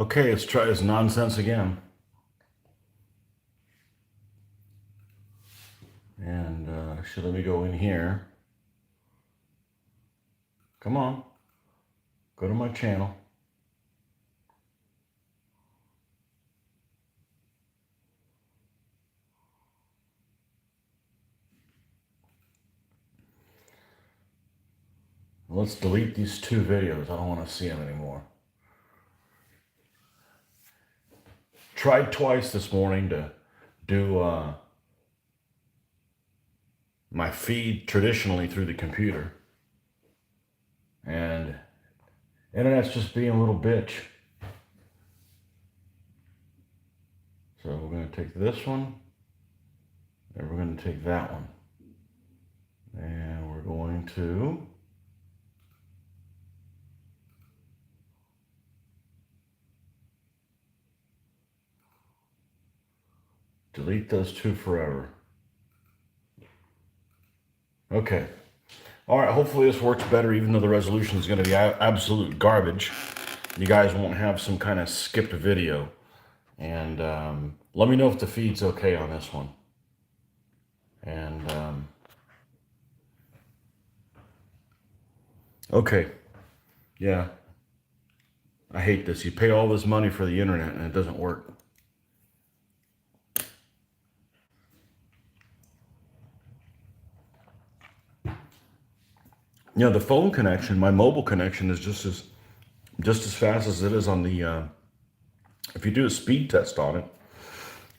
Okay, let's try this nonsense again. And actually, let me go in here. Come on. Go to my channel. Let's delete these two videos. I don't want to see them anymore. Tried twice this morning to do my feed traditionally through the computer. And internet's just being a little bitch. So we're going to take this one, and we're going to take that one. And we're going to delete those two forever. Okay. All right, hopefully this works better, even though the resolution is going to be absolute garbage. You guys won't have some kind of skipped video. And let me know if the feed's okay on this one. And okay, yeah, I hate this. You pay all this money for the internet and it doesn't work. You know, the phone connection, my mobile connection, is just as fast as it is on the. If you do a speed test on it,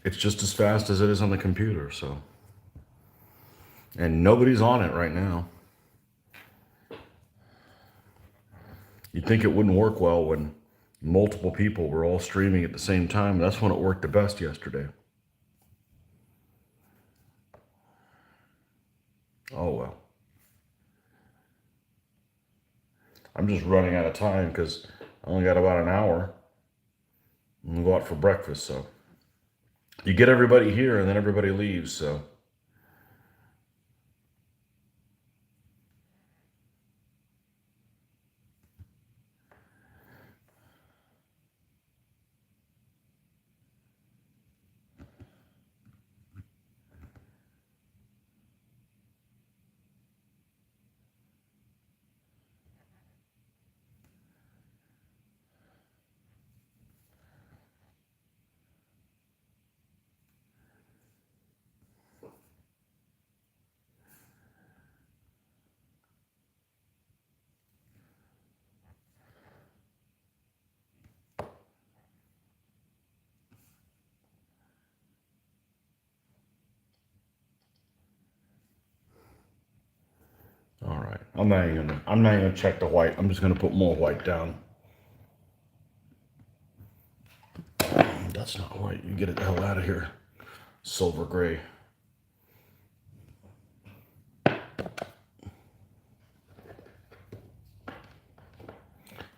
it's just as fast as it is on the computer. So, and nobody's on it right now. You'd think it wouldn't work well when multiple people were all streaming at the same time. That's when it worked the best yesterday. Oh well. I'm just running out of time because I only got about an hour. I'm gonna go out for breakfast, so you get everybody here and then everybody leaves, so. All right, I'm not even gonna check the white. I'm just gonna put more white down. That's not white. You get it the hell out of here. Silver gray.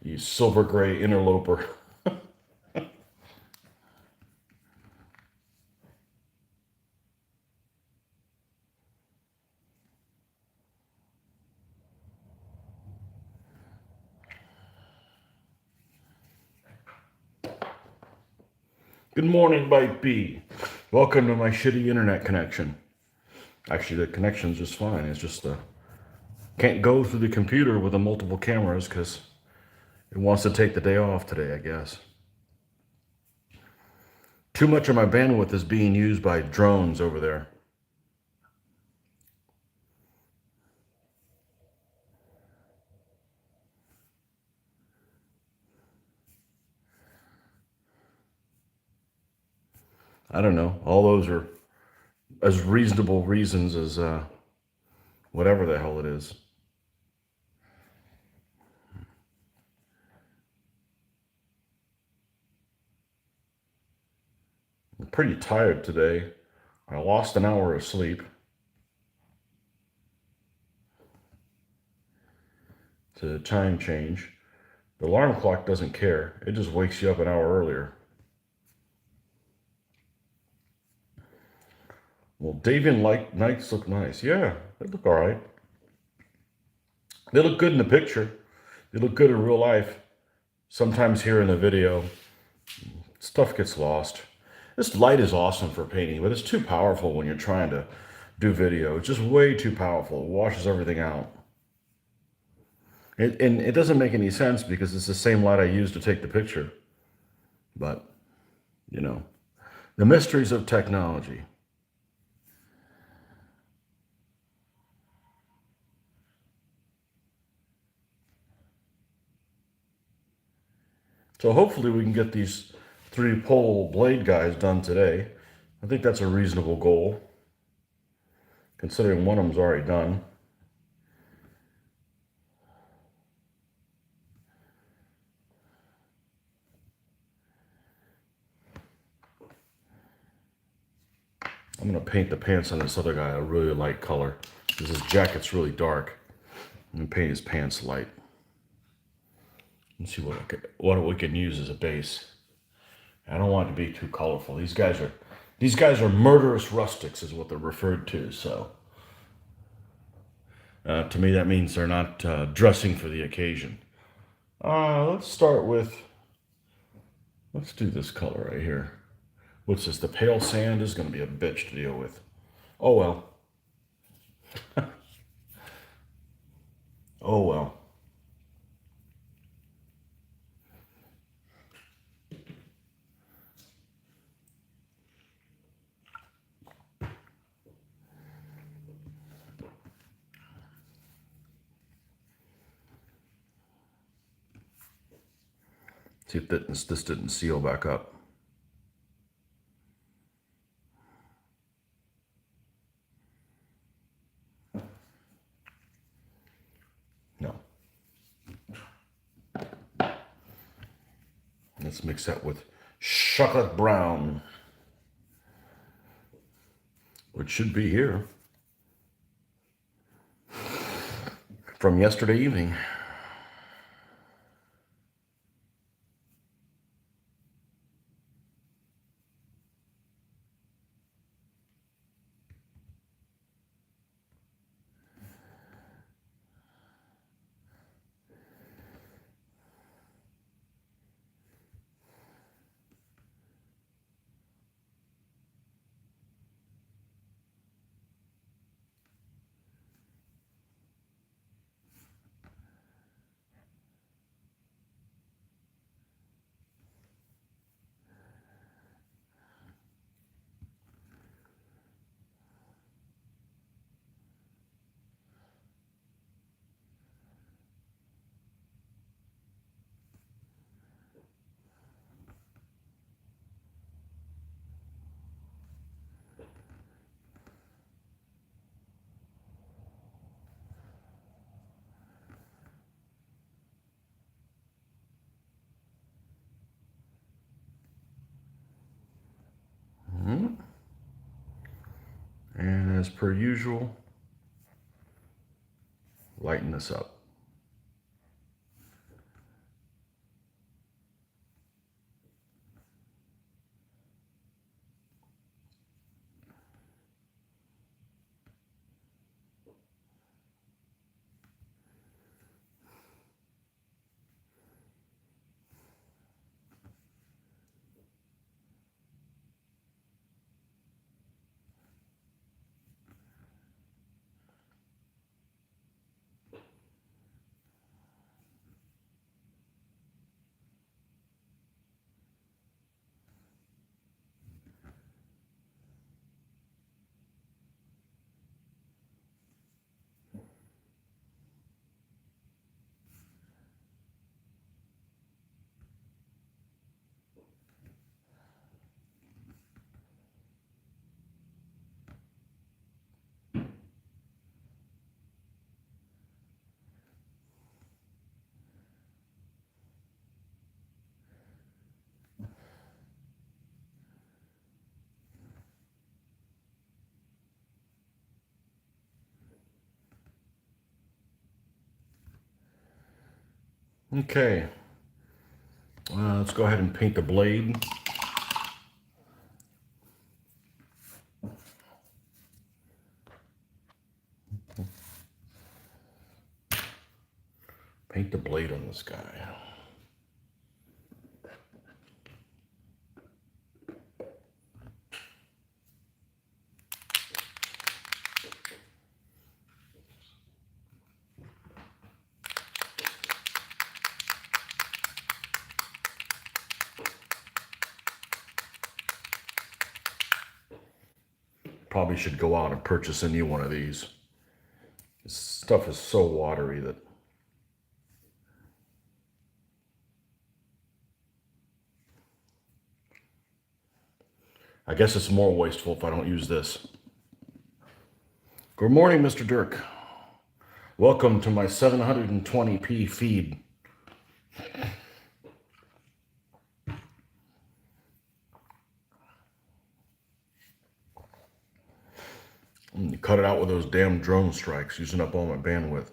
You silver gray interloper. Good morning, Bite B. Welcome to my shitty internet connection. Actually, the connection's just fine. It's just can't go through the computer with the multiple cameras because it wants to take the day off today, I guess. Too much of my bandwidth is being used by drones over there. I don't know. All those are as reasonable reasons as whatever the hell it is. I'm pretty tired today. I lost an hour of sleep to time change. The alarm clock doesn't care. It just wakes you up an hour earlier. Well, Davian Nights look nice. Yeah, they look all right. They look good in the picture. They look good in real life. Sometimes here in the video, Stuff gets lost. This light is awesome for painting, but it's too powerful when you're trying to do video. It's just way too powerful. It washes everything out. And it doesn't make any sense because it's the same light I used to take the picture. But, you know, the mysteries of technology. So hopefully we can get these 3 pole blade guys done today. I think that's a reasonable goal, considering one of them's already done. I'm going to paint the pants on this other guy a really light color, because his jacket's really dark. I'm going to paint his pants light. Let's see what we can use as a base. I don't want it to be too colorful. These guys are murderous rustics, is what they're referred to. So to me, that means they're not dressing for the occasion. Let's do this color right here. What's this? The pale sand is going to be a bitch to deal with. Oh well. Oh well. See if this didn't seal back up. No. Let's mix that with chocolate brown, which should be here from yesterday evening. And as per usual, lighten this up. Okay, let's go ahead and paint the blade. Paint the blade on this guy. probably should go out and purchase a new one of these. This stuff is so watery that I guess it's more wasteful if I don't use this. Good morning, Mr. Dirk. Welcome to my 720p feed. Cut it out with those damn drone strikes, using up all my bandwidth.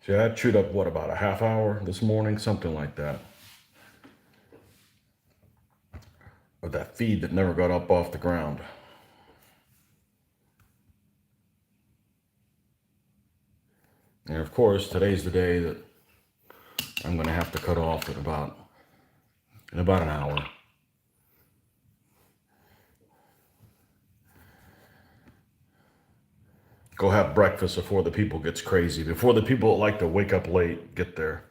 See, I chewed up, what, about a half hour this morning? Something like that. Of that feed that never got up off the ground. And of course, today's the day that I'm going to have to cut off in about an hour. Go have breakfast before the people gets crazy, before the people that like to wake up late get there.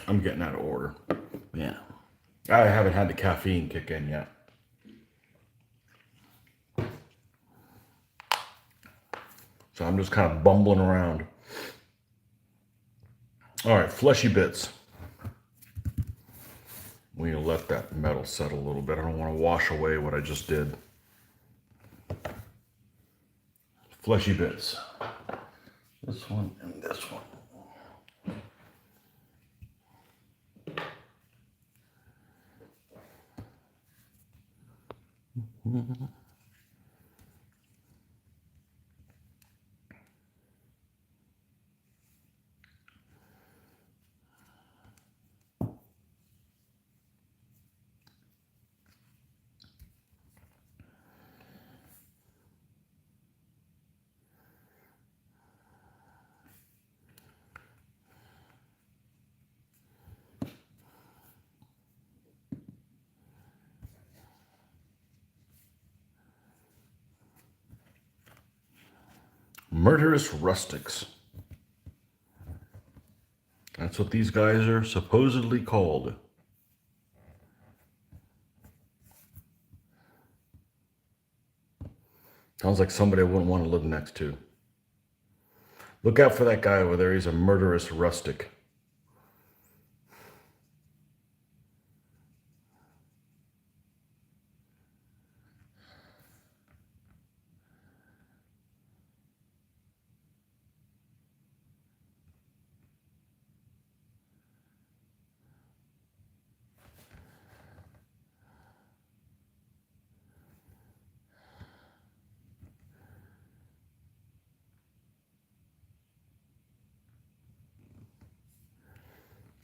I'm getting out of order. Yeah. I haven't had the caffeine kick in yet. So I'm just kind of bumbling around. All right, fleshy bits. We need to let that metal settle a little bit. I don't want to wash away what I just did. Fleshy bits. This one and this one. Murderous rustics. That's what these guys are supposedly called. Sounds like somebody I wouldn't want to live next to. Look out for that guy over there. He's a murderous rustic.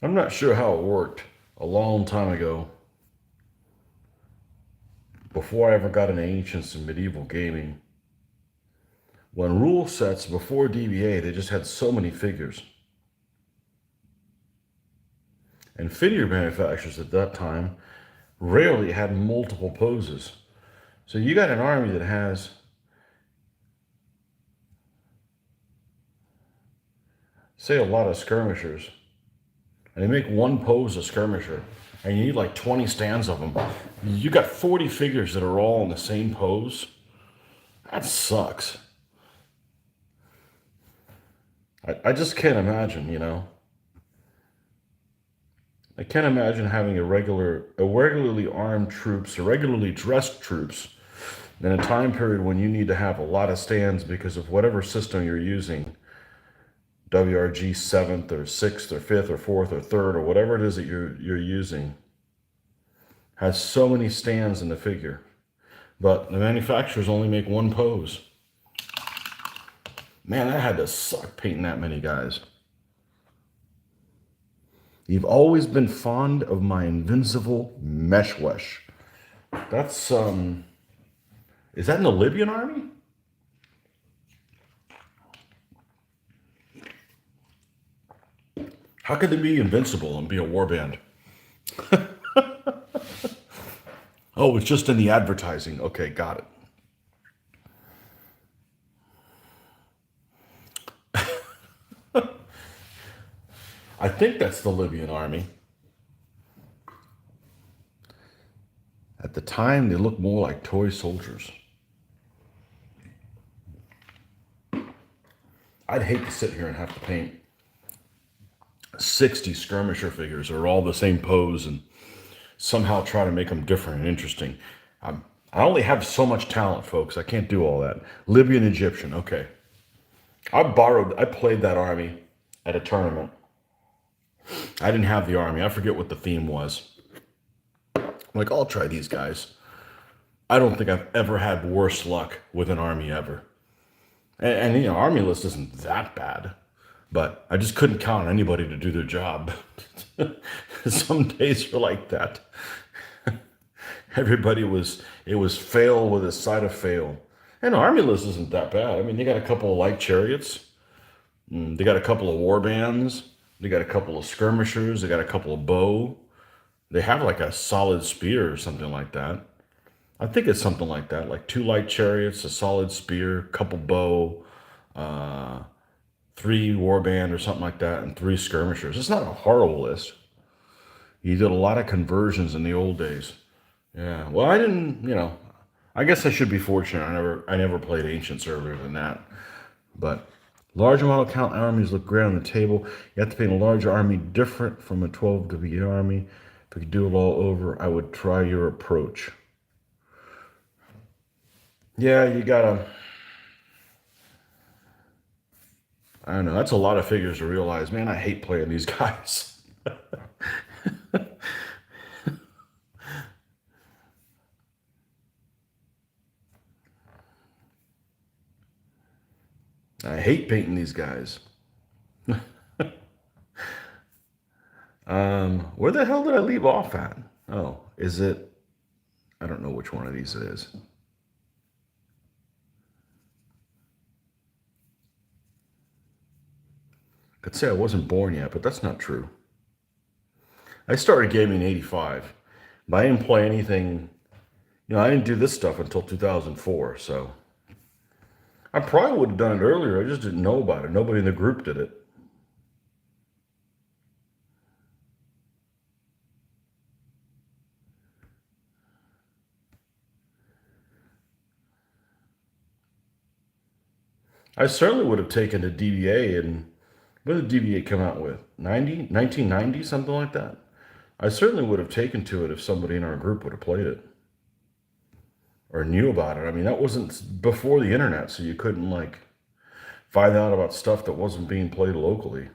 I'm not sure how it worked a long time ago, before I ever got into ancients and medieval gaming. When rule sets before DBA, they just had so many figures. And figure manufacturers at that time rarely had multiple poses. So you got an army that has, say, a lot of skirmishers, and they make one pose a skirmisher, and you need like 20 stands of them. You got 40 figures that are all in the same pose. That sucks. I just can't imagine, you know. I can't imagine having regularly armed troops, or regularly dressed troops in a time period when you need to have a lot of stands because of whatever system you're using, WRG 7th or 6th or 5th or 4th or 3rd or whatever it is that you're using, has so many stands in the figure. But the manufacturers only make one pose. Man, that had to suck painting that many guys. You've always been fond of my invincible Meshwesh. That's, is that in the Libyan army? How could they be invincible and be a warband? Oh, it's just in the advertising. Okay, got it. I think that's the Libyan army. At the time, they looked more like toy soldiers. I'd hate to sit here and have to paint 60 skirmisher figures that are all the same pose and somehow try to make them different and interesting. I only have so much talent, folks. I can't do all that. Libyan Egyptian, okay. I played that army at a tournament. I didn't have the army. I forget what the theme was. I'm like, I'll try these guys. I don't think I've ever had worse luck with an army ever. And you know, army list isn't that bad, but I just couldn't count on anybody to do their job. Some days were like that. It was fail with a side of fail. And army list isn't that bad. I mean, they got a couple of light chariots. They got a couple of war bands. They got a couple of skirmishers. They got a couple of bow. They have like a solid spear or something like that. I think it's something like that, like 2 light chariots, a solid spear, couple bow, 3 warband or something like that, and 3 skirmishers. It's not a horrible list. You did a lot of conversions in the old days. Yeah, well, I didn't, you know, I guess I should be fortunate. I never played Ancients earlier than that. But large model count armies look great on the table. You have to paint a large army different from a 12 WE army. If we could do it all over, I would try your approach. Yeah, you gotta, I don't know, that's a lot of figures to realize. Man, I hate playing these guys. I hate painting these guys. Where the hell did I leave off at? Oh, is it, I don't know which one of these it is. Could say I wasn't born yet, but that's not true. I started gaming in '85, but I didn't play anything. You know, I didn't do this stuff until 2004, so I probably would have done it earlier. I just didn't know about it. Nobody in the group did it. I certainly would have taken the DBA, and what did DBA come out with? 1990, something like that? I certainly would have taken to it if somebody in our group would have played it or knew about it. I mean, that wasn't before the internet, so you couldn't like find out about stuff that wasn't being played locally.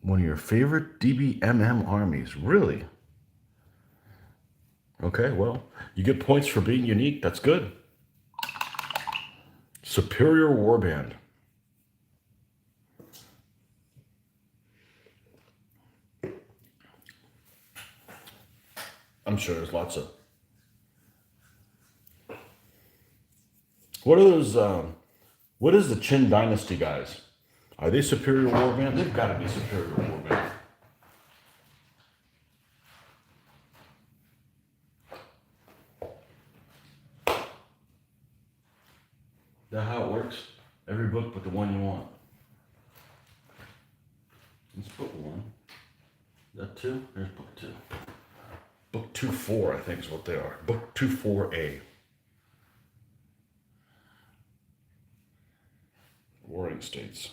One of your favorite DBMM armies, really? Okay, well, you get points for being unique. That's good. Superior Warband. I'm sure there's lots of. What are those? What is the Qin Dynasty guys? Are they Superior Warband? They've got to be Superior Warband. Is that how it works? Every book but the one you want. Let's put one. Is that 2? Here's book 2. Book 2-4, I think is what they are. Book 2-4A. Warring states.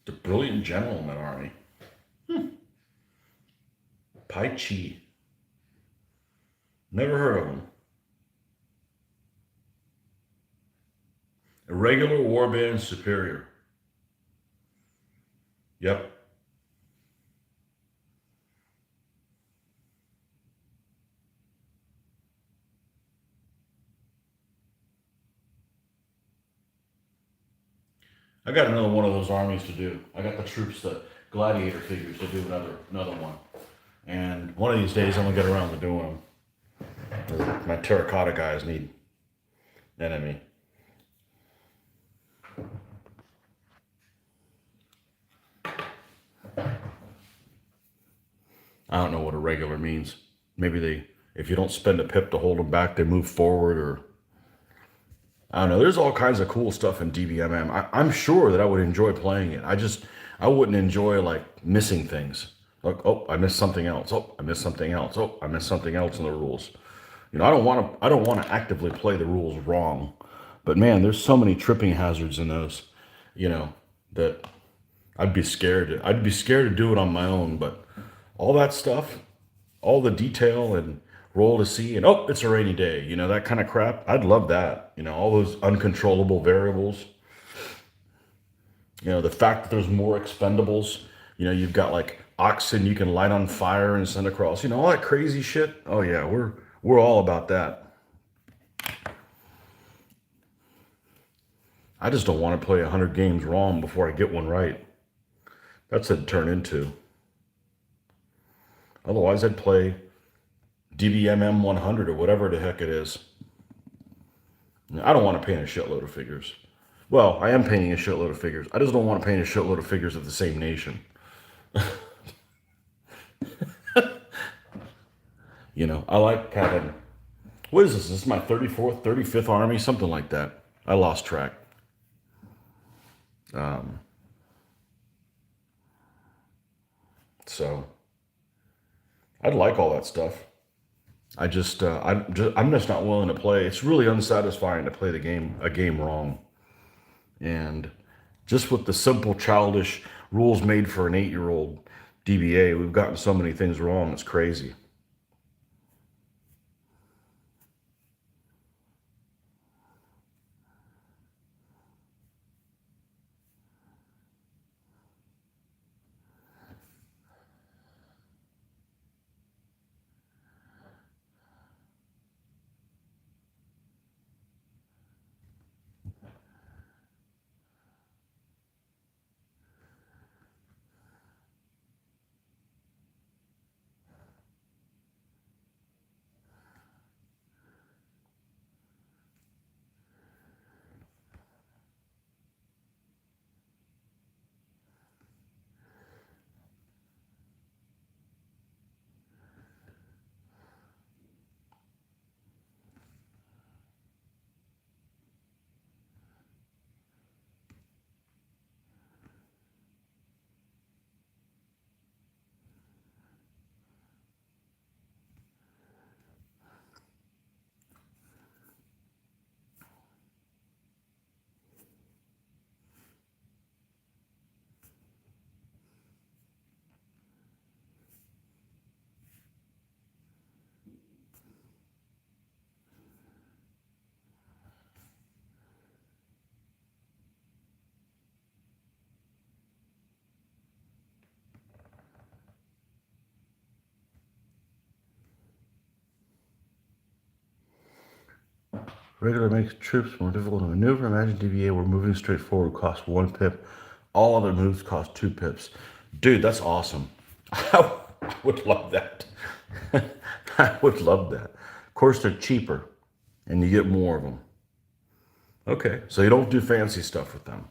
The brilliant general in that army. Pai Chi. Never heard of him. Irregular warband superior. Yep. I got another one of those armies to do. I got the troops, the gladiator figures to do another one. And one of these days I'm gonna get around to doing them. My terracotta guys need enemy. I don't know what irregular means. Maybe if you don't spend a pip to hold them back, they move forward, or I don't know. There's all kinds of cool stuff in DBMM. I'm sure that I would enjoy playing it. I wouldn't enjoy like missing things. Like, oh, I missed something else. Oh, I missed something else. Oh, I missed something else in the rules. I don't want to actively play the rules wrong. But man, there's so many tripping hazards in those, that I'd be scared to do it on my own, but all that stuff, all the detail and roll to see, and oh, it's a rainy day, that kind of crap. I'd love that. All those uncontrollable variables. The fact that there's more expendables. You've got like oxen you can light on fire and send across. All that crazy shit. Oh yeah, we're all about that. I just don't want to play 100 games wrong before I get one right. That's what it'd turn into. Otherwise, I'd play DBMM 100 or whatever the heck it is. I don't want to paint a shitload of figures. Well, I am painting a shitload of figures. I just don't want to paint a shitload of figures of the same nation. I like having, what is this? This is my 34th, 35th army, something like that. I lost track. So I'd like all that stuff. I'm just not willing to play. It's really unsatisfying to play a game wrong. And just with the simple, childish rules made for an 8-year-old DBA, we've gotten so many things wrong. It's crazy. Regular makes troops more difficult to maneuver. Imagine DBA where moving straight forward costs 1 pip. All other moves cost 2 pips. Dude, that's awesome. I would love that. I would love that. Of course, they're cheaper and you get more of them. Okay, so you don't do fancy stuff with them.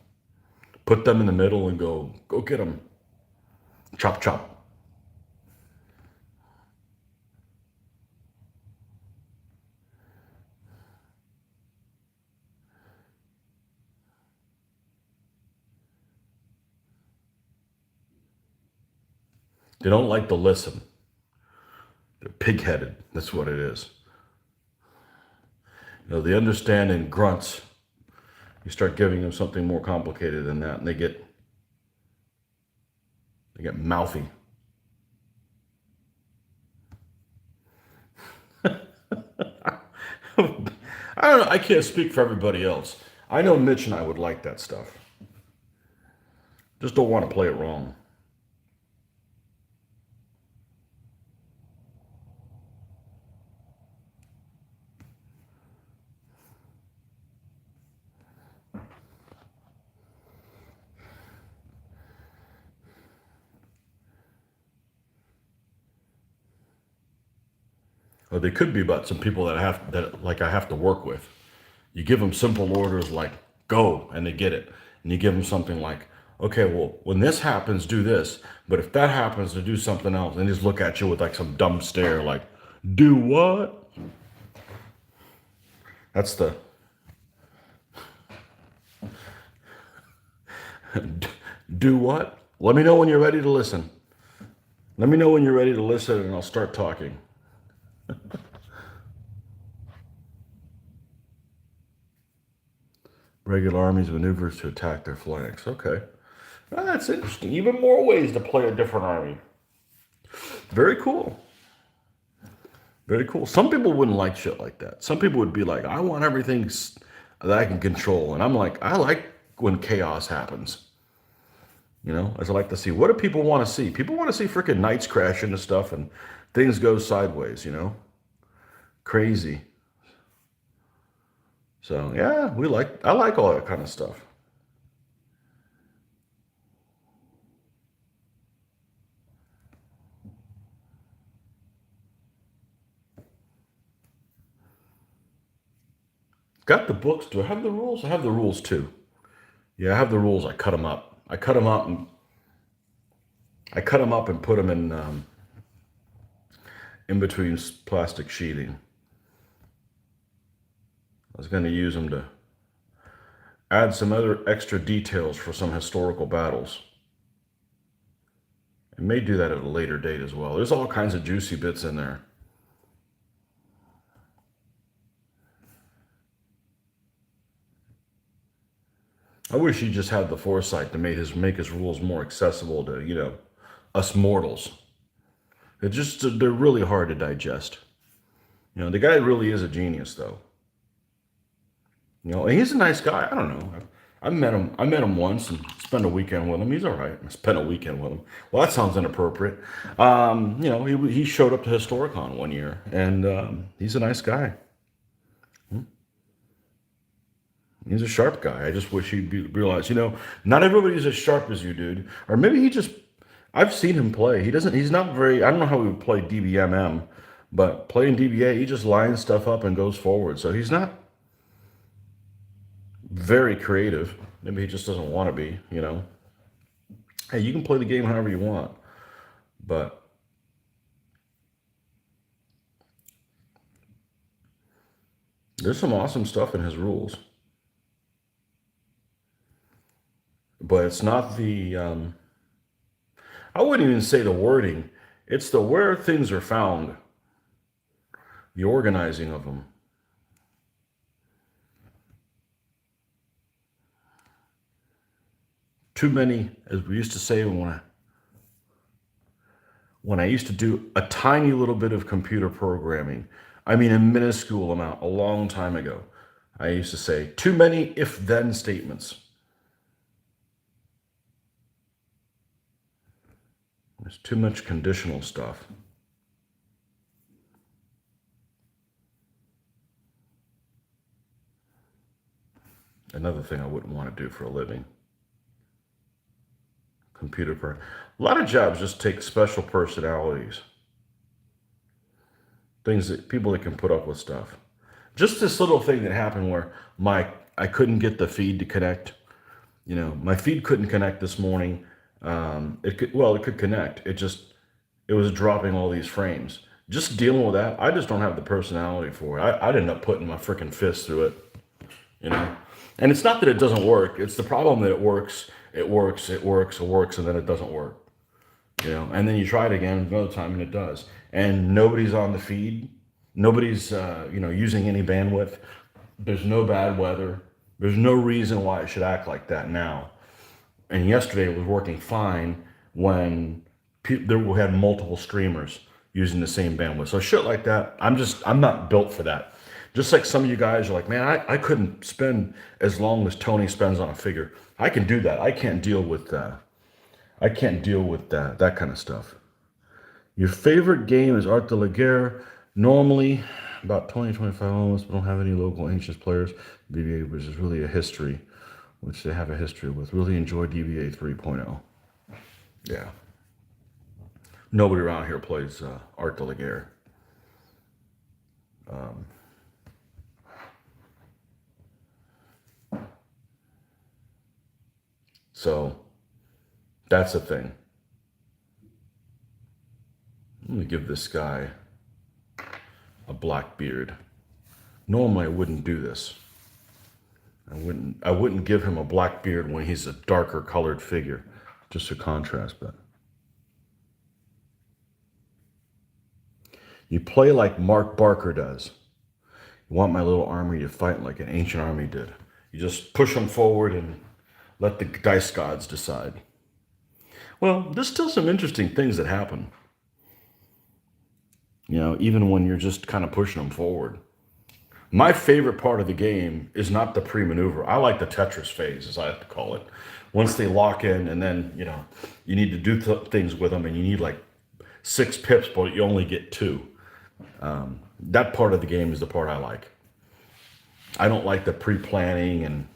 Put them in the middle and go get them. Chop, chop. They don't like to listen. They're pig-headed. That's what it is. They understand in grunts. You start giving them something more complicated than that, and they get mouthy. I don't know. I can't speak for everybody else. I know Mitch and I would like that stuff. Just don't want to play it wrong. Or they could be about some people I have to work with. You give them simple orders like go, and they get it. And you give them something like, okay, well, when this happens, do this. But if that happens, to do something else, and they just look at you with like some dumb stare, like, do what? That's the do what? Let me know when you're ready to listen. Let me know when you're ready to listen, and I'll start talking. Regular armies maneuvers to attack their flanks. Okay. Well, that's interesting. Even more ways to play a different army. Very cool. Very cool. Some people wouldn't like shit like that. Some people would be like, I want everything that I can control. And I'm like, I like when chaos happens. As I like to see. What do people want to see? People want to see freaking knights crash into stuff and things go sideways. Crazy. So yeah, I like all that kind of stuff. Got the books. Do I have the rules? I have the rules too. Yeah, I have the rules. I cut them up. I cut them up and put them in between plastic sheeting. I was going to use them to add some other extra details for some historical battles. I may do that at a later date as well. There's all kinds of juicy bits in there. I wish he just had the foresight to make his rules more accessible to us mortals. They're really hard to digest. The guy really is a genius, though. And he's a nice guy. I don't know. I met him. I met him once and spent a weekend with him. He's all right. I spent a weekend with him. Well, that sounds inappropriate. He showed up to Historicon one year, and he's a nice guy. He's a sharp guy. I just wish he'd realize, not everybody's as sharp as you, dude. Or maybe I've seen him play. He's not very, I don't know how he would play DBMM, but playing DBA, he just lines stuff up and goes forward. So he's not very creative. Maybe he just doesn't want to be. Hey, you can play the game however you want, but there's some awesome stuff in his rules. But it's not I wouldn't even say the wording. It's the where things are found, the organizing of them. Too many, as we used to say when I used to do a tiny little bit of computer programming, I mean a minuscule amount, a long time ago, I used to say too many if-then statements. There's too much conditional stuff. Another thing I wouldn't want to do for a living. A lot of jobs just take special personalities, things that people that can put up with stuff. Just this little thing that happened where I couldn't get the feed to connect. My feed couldn't connect this morning. It could connect. It was dropping all these frames. Just dealing with that, I just don't have the personality for it. I'd end up putting my freaking fist through it, you know. And it's not that it doesn't work. It's the problem that it works, and then it doesn't work, And then you try it again another time, and it does. And nobody's on the feed. Nobody's, using any bandwidth. There's no bad weather. There's no reason why it should act like that now. And yesterday it was working fine when we had multiple streamers using the same bandwidth. So shit like that, I'm not built for that. Just like some of you guys are like, man, I couldn't spend as long as Tony spends on a figure. I can do that. I can't deal with that. That kind of stuff. Your favorite game is Art de la Guerre. Normally, about 20, 25 almost. We don't have any local ancient players. DBA, which is really a history, which they have a history with. Really enjoy DBA 3.0. Yeah. Nobody around here plays Art de la Guerre. So that's a thing. I'm gonna give this guy a black beard. Normally I wouldn't do this. I wouldn't give him a black beard when he's a darker colored figure, just for contrast, but you play like Mark Barker does. You want my little army to fight like an ancient army did. You just push them forward and let the dice gods decide. Well, there's still some interesting things that happen. Even when you're just kind of pushing them forward. My favorite part of the game is not the pre-maneuver. I like the Tetris phase, as I have to call it. Once they lock in, and then, you need to do things with them, and you need like 6 pips, but you only get 2. That part of the game is the part I like. I don't like the pre-planning, and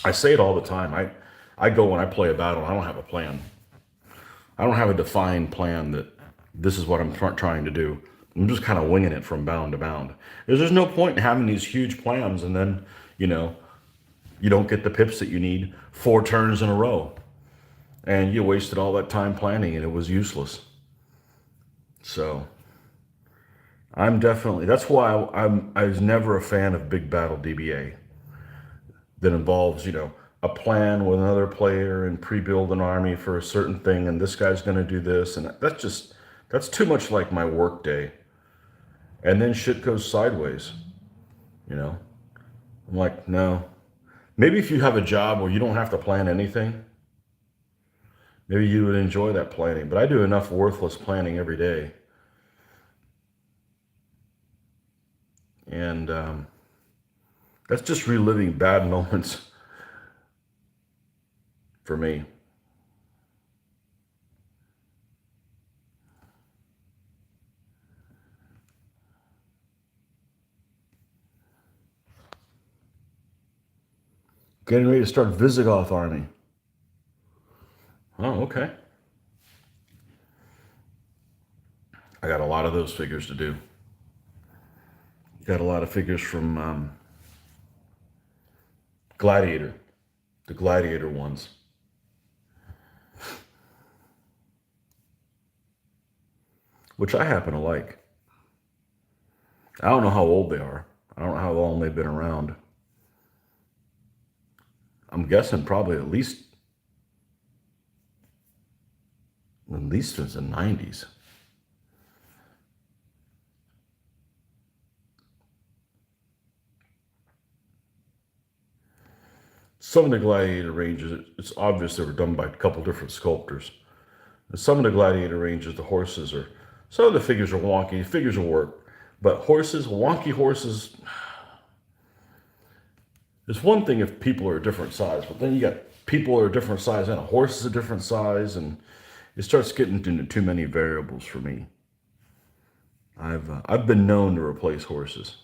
I say it all the time. I go when I play a battle, I don't have a plan. I don't have a defined plan that this is what I'm trying to do. I'm just kind of winging it from bound to bound. There's no point in having these huge plans and then, you don't get the pips that you need 4 turns in a row. And you wasted all that time planning and it was useless. So that's why I was never a fan of big battle DBA that involves, a plan with another player and pre-build an army for a certain thing, and this guy's going to do this, and that's too much like my work day. And then shit goes sideways, I'm like, no. Maybe if you have a job where you don't have to plan anything, maybe you would enjoy that planning. But I do enough worthless planning every day. And that's just reliving bad moments for me. Getting ready to start Visigoth army. Oh, okay. I got a lot of those figures to do. Got a lot of figures from Gladiator, the Gladiator ones. Which I happen to like. I don't know how old they are. I don't know how long they've been around. I'm guessing probably at least since the 90s. Some of the Gladiator ranges, it's obvious they were done by a couple different sculptors. And some of the Gladiator ranges, some of the figures are wonky. Figures will work, but wonky horses. It's one thing if people are a different size, but then you got people are a different size and a horse is a different size, and it starts getting into too many variables for me. I've been known to replace horses.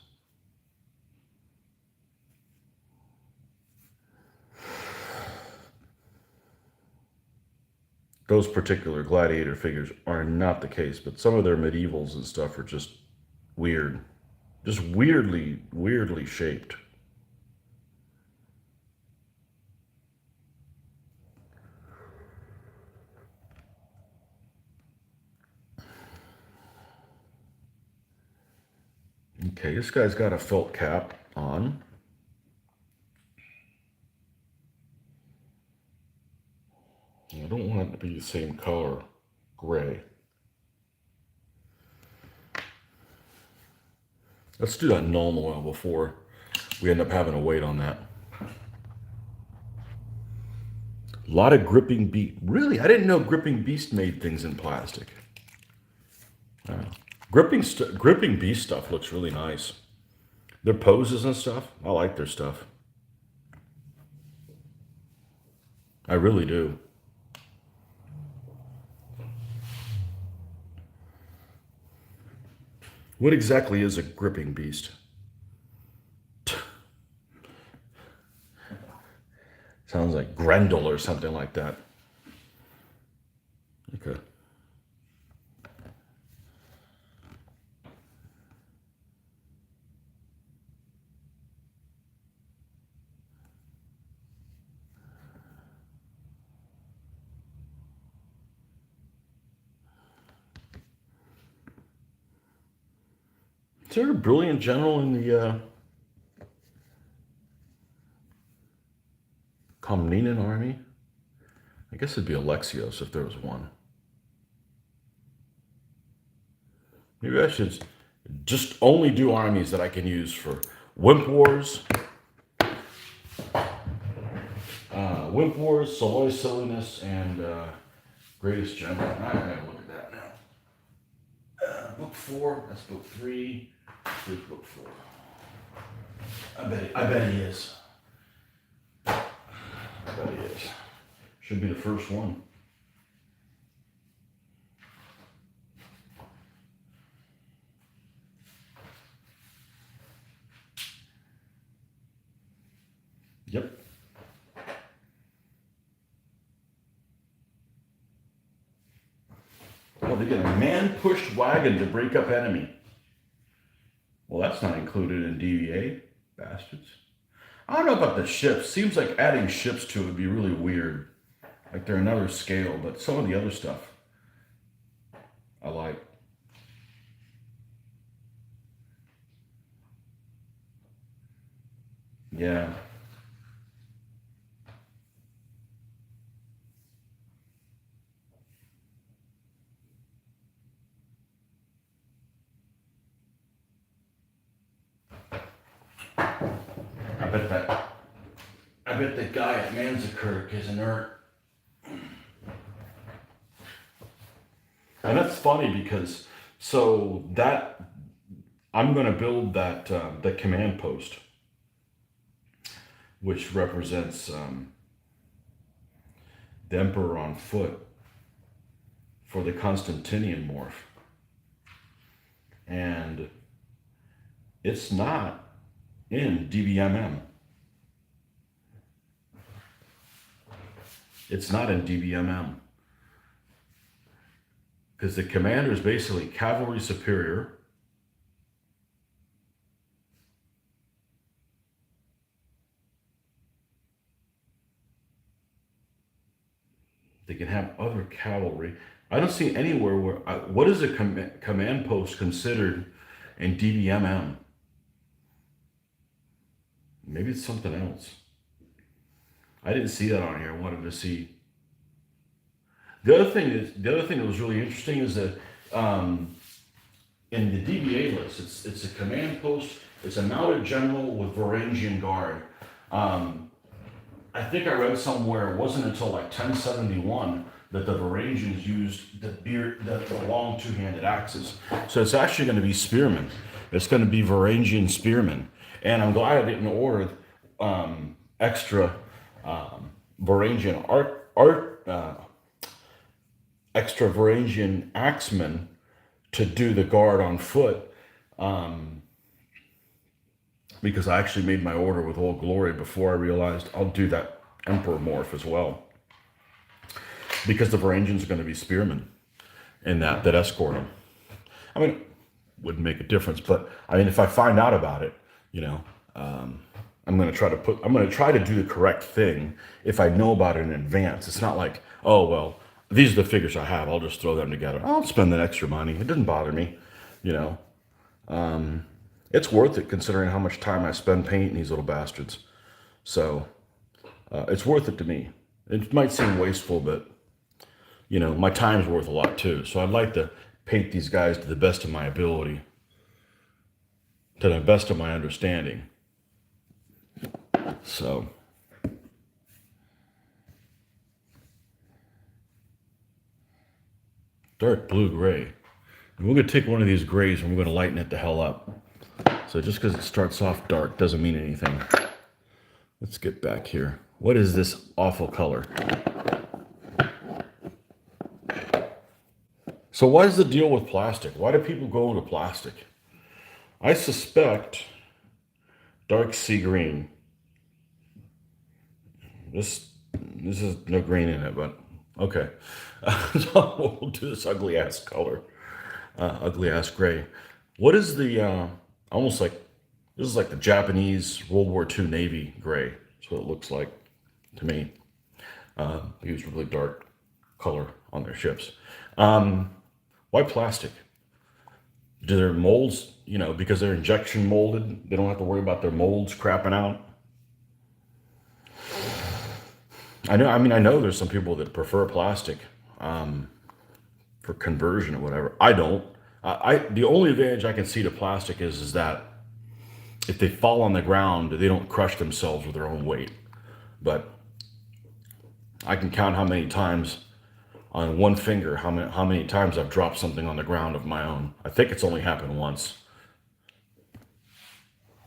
those particular gladiator figures are not the case, but some of their medievals and stuff are just weird. Just weirdly shaped. Okay, this guy's got a felt cap on. I don't want it to be the same color, gray. Let's do that normal oil before we end up having to wait on that. A lot of gripping beast. Really, I didn't know gripping beast made things in plastic. Gripping beast stuff looks really nice. Their poses and stuff, I like their stuff. I really do. What exactly is a gripping beast? Sounds like Grendel or something like that. Okay. Is there a brilliant general in the Komnenan army? I guess it'd be Alexios if there was one. Maybe I should just only do armies that I can use for Wimp Wars, Soloy Silliness, and Greatest General. I gotta look at that now. Book 4, that's book 3. Here's book 4. I bet he is. I bet he is. Should be the first one. Yep. Well, they get a man-pushed wagon to break up enemy. Well, that's not included in DVA, bastards. I don't know about the ships. Seems like adding ships to it would be really weird. Like they're another scale, but some of the other stuff I like. Yeah. I bet that. I bet the guy at Manzikirk is inert. And that's funny because I'm going to build that the command post, which represents the Emperor on foot for the Constantinian morph, and it's not in DBMM. It's not in DBMM because the commander is basically cavalry superior. They can have other cavalry. I don't see anywhere where, what is a command post considered in DBMM? Maybe it's something else. I didn't see that on here. I wanted to see. The other thing that was really interesting is that in the DBA list, it's a command post. It's a mounted general with Varangian guard. I think I read somewhere it wasn't until like 1071 that the Varangians used the long two-handed axes. So it's actually going to be spearmen. It's going to be Varangian spearmen. And I'm glad I didn't order extra Varangian extra Varangian axemen to do the guard on foot, because I actually made my order with Old Glory before I realized I'll do that Emperor morph as well. because the Varangians are going to be spearmen and that escort them. I mean, it wouldn't make a difference, but I mean, if I find out about it, you know, I'm going to try to do the correct thing if I know about it in advance. It's not like, oh, well, these are the figures I have. I'll just throw them together. I'll spend that extra money. It doesn't bother me, you know. It's worth it considering how much time I spend painting these little bastards. So it's worth it to me. It might seem wasteful, but you know, my time's worth a lot too. So I'd like to paint these guys to the best of my ability, to the best of my understanding. So dark blue gray. And we're going to take one of these grays and we're going to lighten it the hell up. So just because it starts off dark doesn't mean anything. Let's get back here. What is this awful color? So what is the deal with plastic? Why do people go into plastic? I suspect dark sea green. This is no green in it, but okay. So we'll do this ugly ass color, ugly ass gray. What is the almost like this is like the Japanese World War II Navy gray. That's what it looks like to me. They use really dark color on their ships. Why plastic? Do their molds, you know, because they're injection molded, they don't have to worry about their molds crapping out? I know there's some people that prefer plastic for conversion or whatever. I don't. The only advantage I can see to plastic is that if they fall on the ground, they don't crush themselves with their own weight. But I can count how many times on one finger, how many times I've dropped something on the ground of my own. I think it's only happened once.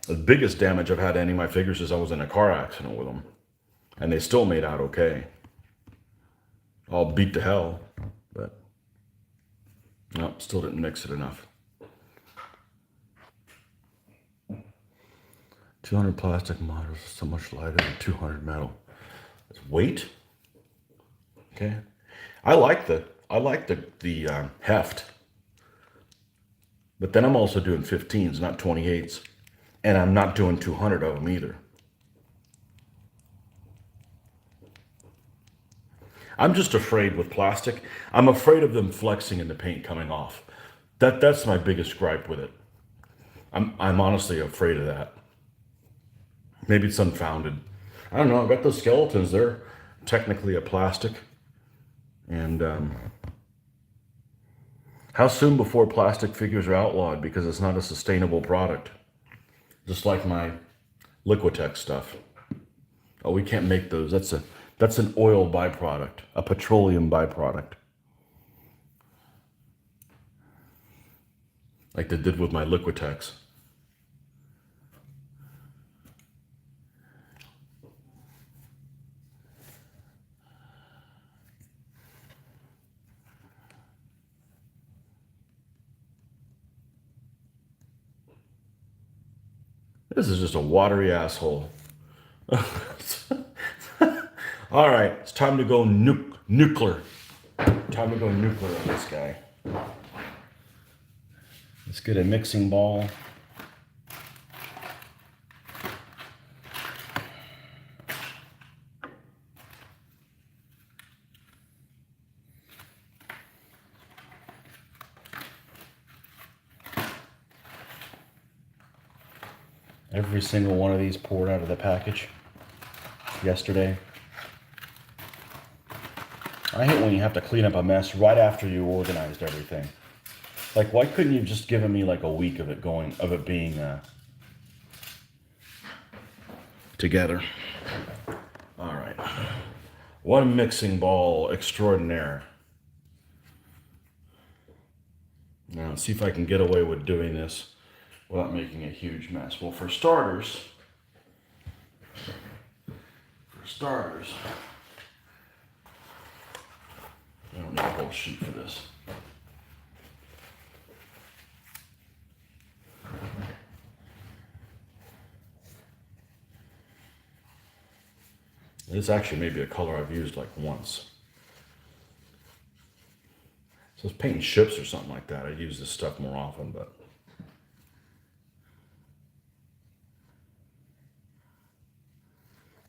The biggest damage I've had to any of my figures is I was in a car accident with them. And they still made out okay. All beat to hell, but no, still didn't mix it enough. 200 plastic models is so much lighter than 200 metal. It's weight. Okay, I like the heft, but then I'm also doing 15s, not 28s, and I'm not doing 200 of them either. I'm just afraid with plastic. I'm afraid of them flexing and the paint coming off. That's my biggest gripe with it. I'm honestly afraid of that. Maybe it's unfounded. I don't know. I've got those skeletons. They're technically a plastic. And how soon before plastic figures are outlawed because it's not a sustainable product? Just like my Liquitex stuff. Oh, we can't make those. That's an oil byproduct, a petroleum byproduct. Like they did with my Liquitex. This is just a watery asshole. All right, it's time to go nuclear. Time to go nuclear on this guy. Let's get a mixing ball. Every single one of these poured out of the package yesterday. I hate when you have to clean up a mess right after you organized everything. Like, why couldn't you have just given me like a week of it being together? All right. One mixing ball extraordinaire. Now, let's see if I can get away with doing this without making a huge mess. Well, for starters, I don't need a whole sheet for this. This actually may be a color I've used like once. So it's painting ships or something like that. I use this stuff more often, but.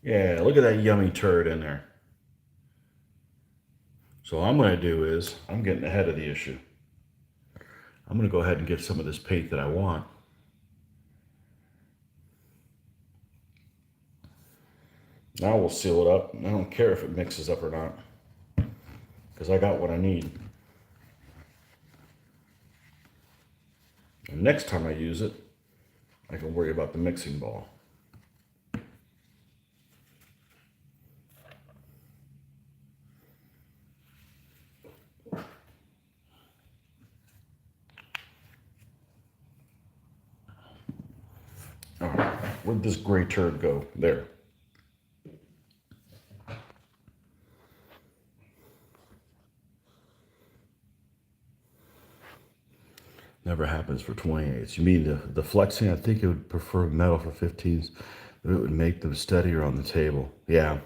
Yeah, look at that yummy turd in there. So what I'm going to do is, I'm getting ahead of the issue. I'm going to go ahead and get some of this paint that I want. Now we'll seal it up. I don't care if it mixes up or not, because I got what I need. And next time I use it, I can worry about the mixing ball. All right, where'd this gray turd go? There. Never happens for 28s. You mean the flexing? I think it would prefer metal for 15s. It would make them steadier on the table. Yeah.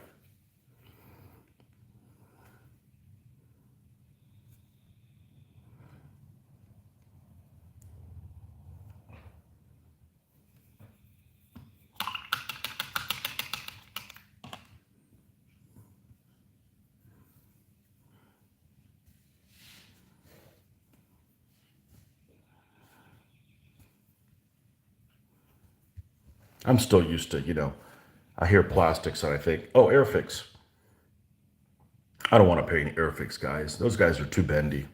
I'm still used to, I hear plastics and I think, oh, Airfix. I don't want to pay any Airfix guys. Those guys are too bendy.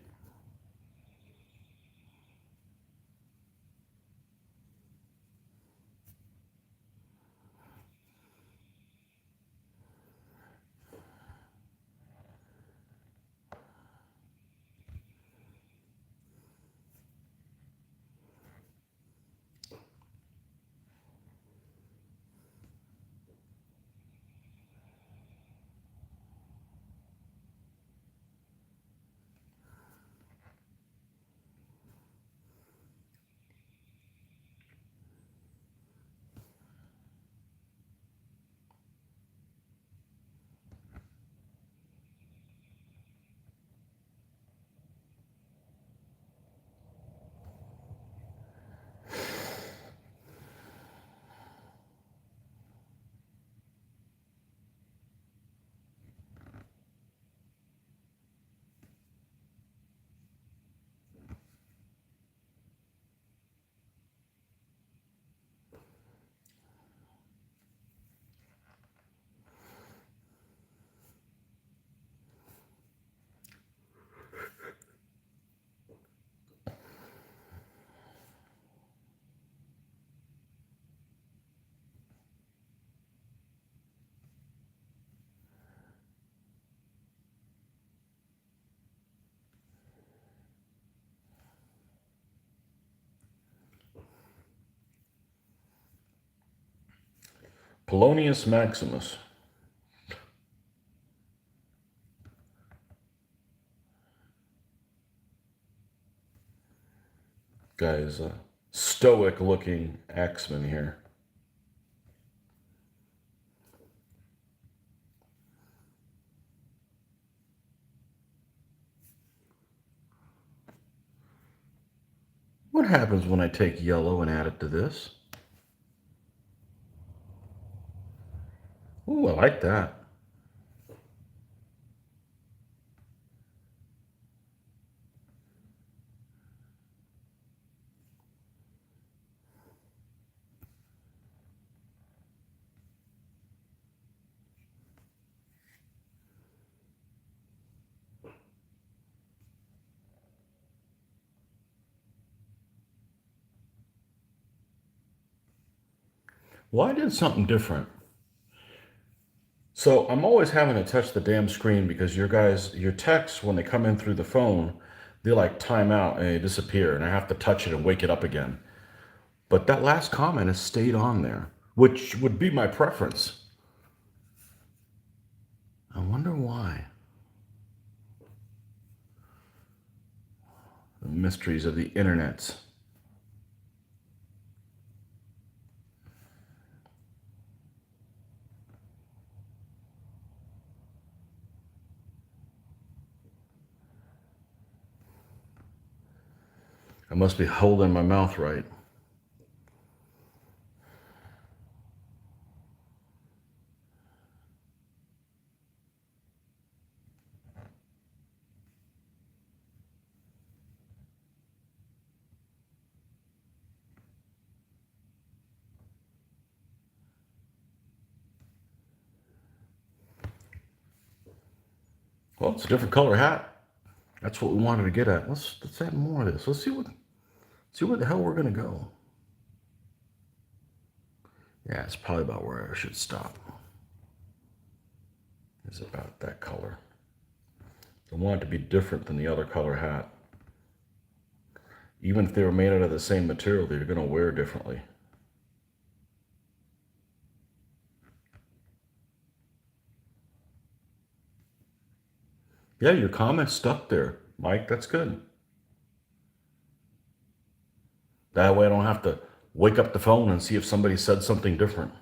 Polonius Maximus. Guy's a stoic looking axeman here. What happens when I take yellow and add it to this? Ooh, I like that. Well, I did something different. So I'm always having to touch the damn screen because your texts, when they come in through the phone, they like time out and they disappear, and I have to touch it and wake it up again. But that last comment has stayed on there, which would be my preference. I wonder why. The mysteries of the internet. I must be holding my mouth right. Well, it's a different color hat. That's what we wanted to get at. Let's add more of this. Let's see where the hell we're gonna go. Yeah, it's probably about where I should stop. It's about that color. I want it to be different than the other color hat. Even if they were made out of the same material, they're gonna wear differently. Yeah, your comment stuck there, Mike. That's good. That way I don't have to wake up the phone and see if somebody said something different.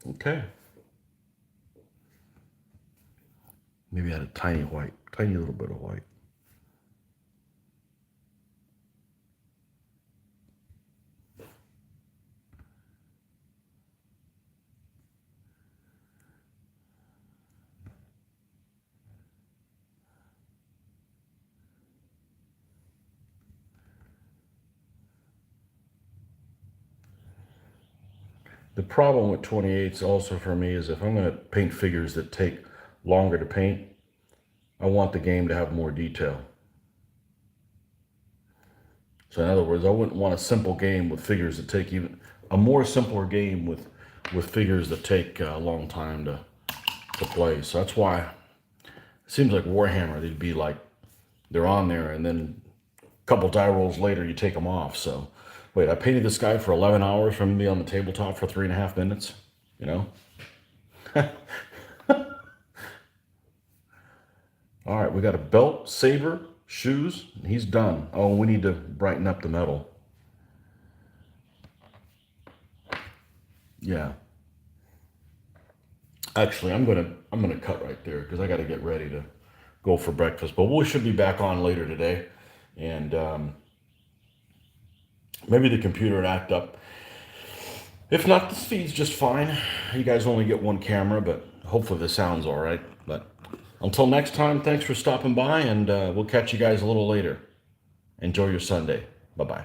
Okay. Maybe add a tiny white, tiny little bit of white. The problem with 28s also for me is if I'm going to paint figures that take longer to paint, I want the game to have more detail. So in other words, I wouldn't want a simple game with figures that take even a more simpler game with figures that take a long time to play. So that's why it seems like Warhammer, they'd be like, they're on there and then a couple die rolls later you take them off. So wait, I painted this guy for 11 hours for him to be on the tabletop for 3.5 minutes, you know? All right, we got a belt, saber, shoes, and he's done. Oh, we need to brighten up the metal. Yeah. Actually, I'm gonna cut right there because I got to get ready to go for breakfast. But we should be back on later today, and maybe the computer would act up. If not, the feed's just fine. You guys only get one camera, but hopefully the sound's all right. But until next time, thanks for stopping by, and we'll catch you guys a little later. Enjoy your Sunday. Bye-bye.